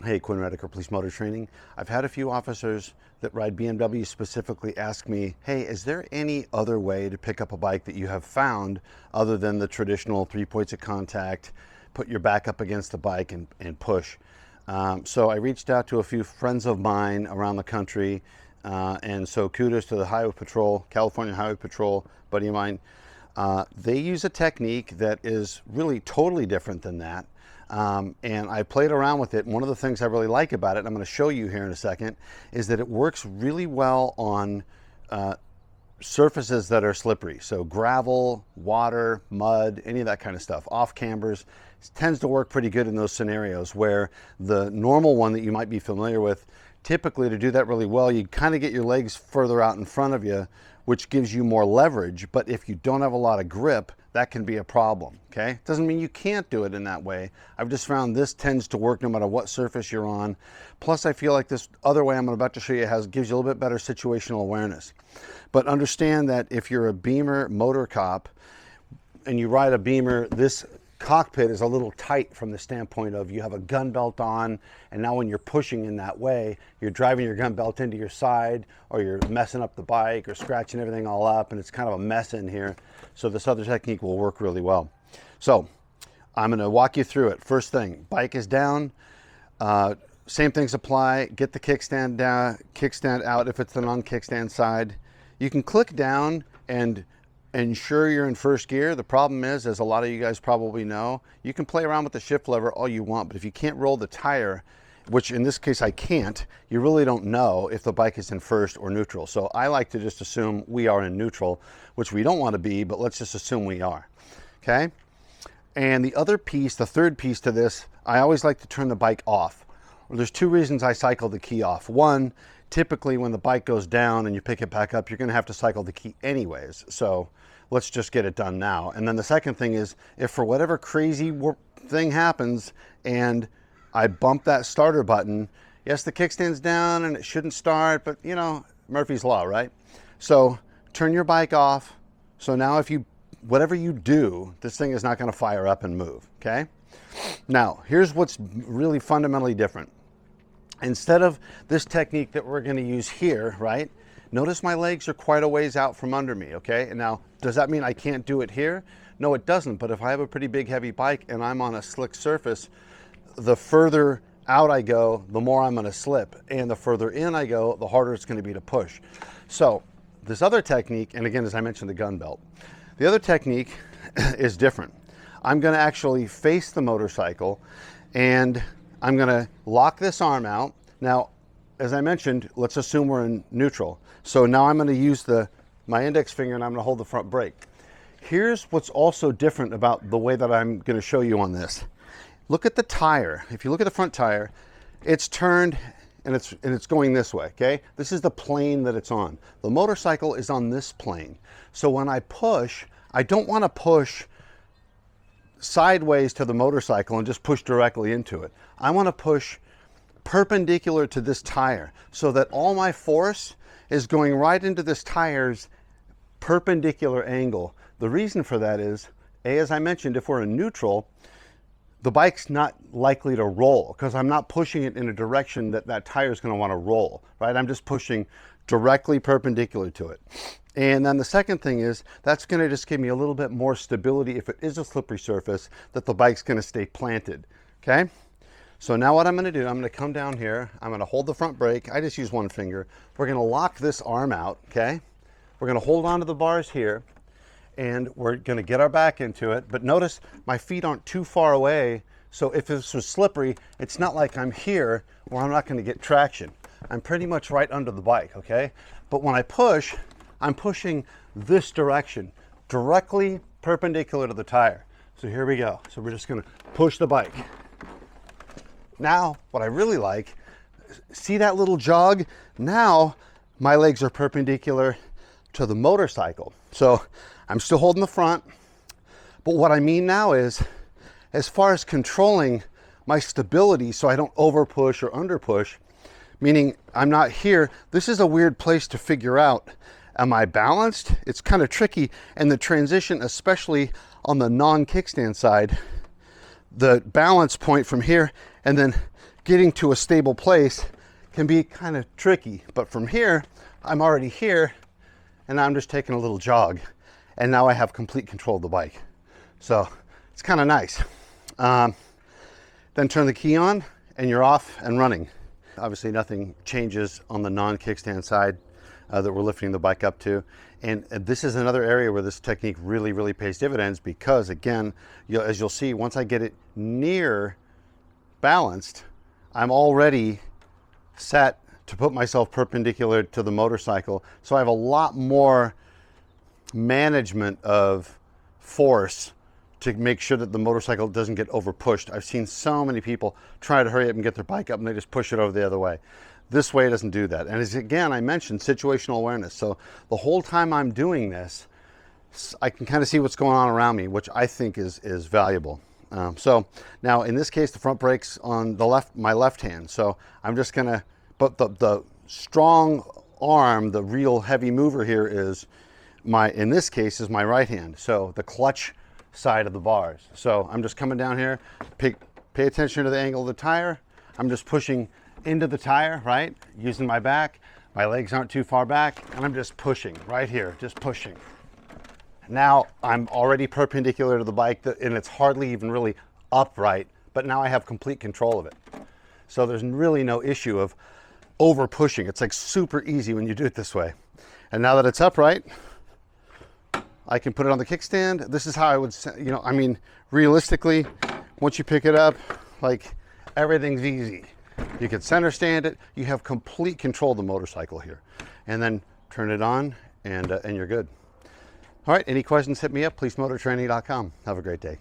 Hey, Quinn Police Motor Training. I've had a few officers that ride BMW specifically ask me, hey, is there any other way to pick up a bike that you have found other than the traditional 3 points of contact, put your back up against the bike and push? So I reached out to a few friends of mine around the country, and so kudos to the Highway Patrol, California Highway Patrol, buddy of mine. They use a technique that is really totally different than that. And I played around with it. One of the things I really like about it, and I'm going to show you here in a second, is that it works really well on surfaces that are slippery. So gravel, water, mud, any of that kind of stuff. Off cambers, it tends to work pretty good in those scenarios where the normal one that you might be familiar with, typically to do that really well, you kind of get your legs further out in front of you, which gives you more leverage. But if you don't have a lot of grip, that can be a problem, okay? Doesn't mean you can't do it in that way. I've just found this tends to work no matter what surface you're on. Plus, I feel like this other way I'm about to show you gives you a little bit better situational awareness. But understand that if you're a Beamer motor cop and you ride a Beamer, this cockpit is a little tight from the standpoint of you have a gun belt on, and now when you're pushing in that way, you're driving your gun belt into your side, or you're messing up the bike or scratching everything all up, and it's kind of a mess in here. So this other technique will work really well. So I'm going to walk you through it. First thing, bike is down. Same things apply. Get the kickstand down, kickstand out if it's the non-kickstand side. You can click down and ensure you're in first gear. The problem is, as a lot of you guys probably know, you can play around with the shift lever all you want, but if you can't roll the tire, which in this case I can't, you really don't know if the bike is in first or neutral. So I like to just assume we are in neutral, which we don't want to be, but let's just assume we are, okay? And the other piece, the third piece to this, I always like to turn the bike off. Well, there's two reasons I cycle the key off. One, typically when the bike goes down and you pick it back up, you're going to have to cycle the key anyways. So let's just get it done now. And then the second thing is, if for whatever crazy thing happens and I bump that starter button, yes, the kickstand's down and it shouldn't start, but you know, Murphy's Law, right? So turn your bike off. So now if you, whatever you do, this thing is not going to fire up and move, okay? Now, here's what's really fundamentally different. Instead of this technique that we're going to use here, right? Notice my legs are quite a ways out from under me, okay? And now, does that mean I can't do it here? No, it doesn't. But if I have a pretty big, heavy bike and I'm on a slick surface, the further out I go, the more I'm going to slip. And the further in I go, the harder it's going to be to push. So this other technique, and again, as I mentioned, the gun belt, the other technique is different. I'm going to actually face the motorcycle and I'm going to lock this arm out. Now, as I mentioned, let's assume we're in neutral. So now I'm going to use my index finger and I'm going to hold the front brake. Here's what's also different about the way that I'm going to show you on this. Look at the tire. If you look at the front tire, it's turned and it's going this way, okay? This is the plane that it's on. The motorcycle is on this plane. So when I push, I don't want to push sideways to the motorcycle and just push directly into it. I want to push perpendicular to this tire so that all my force is going right into this tire's perpendicular angle. The reason for that is, as I mentioned, if we're in neutral, the bike's not likely to roll because I'm not pushing it in a direction that tire is going to want to roll, right? I'm just pushing directly perpendicular to it. And then the second thing is, that's going to just give me a little bit more stability if it is a slippery surface, that the bike's going to stay planted, okay? So now what I'm going to do, I'm going to come down here, I'm going to hold the front brake, I just use one finger. We're going to lock this arm out, okay? We're going to hold on to the bars here, and we're going to get our back into it. But notice my feet aren't too far away, so if this was slippery, it's not like I'm here where I'm not going to get traction. I'm pretty much right under the bike, okay? But when I push, I'm pushing this direction, directly perpendicular to the tire. So here we go. So we're just going to push the bike. Now, what I really like, see that little jog? Now, my legs are perpendicular to the motorcycle. So I'm still holding the front. But what I mean now is, as far as controlling my stability so I don't over push or under push, meaning I'm not here, this is a weird place to figure out, am I balanced? It's kind of tricky. And the transition, especially on the non-kickstand side, the balance point from here and then getting to a stable place can be kind of tricky. But from here, I'm already here, and I'm just taking a little jog, and now I have complete control of the bike. So it's kind of nice. Then turn the key on, and you're off and running. Obviously, nothing changes on the non-kickstand side that we're lifting the bike up to. And this is another area where this technique really, really pays dividends, because again, as you'll see, once I get it near balanced, I'm already set to put myself perpendicular to the motorcycle. So I have a lot more management of force to make sure that the motorcycle doesn't get over pushed. I've seen so many people try to hurry up and get their bike up, and they just push it over the other way. This way it doesn't do that. And as again, I mentioned situational awareness. So the whole time I'm doing this, I can kind of see what's going on around me, which I think is valuable. So now in this case, the front brake's on the left, my left hand. So I'm just gonna, but the strong arm, the real heavy mover here is in this case is my right hand. So the clutch side of the bars. So I'm just coming down here, pay attention to the angle of the tire. I'm just pushing into the tire, right? Using my back. My legs aren't too far back, and I'm just pushing right here, just pushing. Now I'm already perpendicular to the bike, and it's hardly even really upright, but now I have complete control of it. So there's really no issue of over pushing. It's like super easy when you do it this way. And now that it's upright, I can put it on the kickstand. This is how I would, I mean, realistically, once you pick it up, like, everything's easy. You can center stand it. You have complete control of the motorcycle here. And then turn it on, and you're good. All right, any questions, hit me up, policemotortraining.com. Have a great day.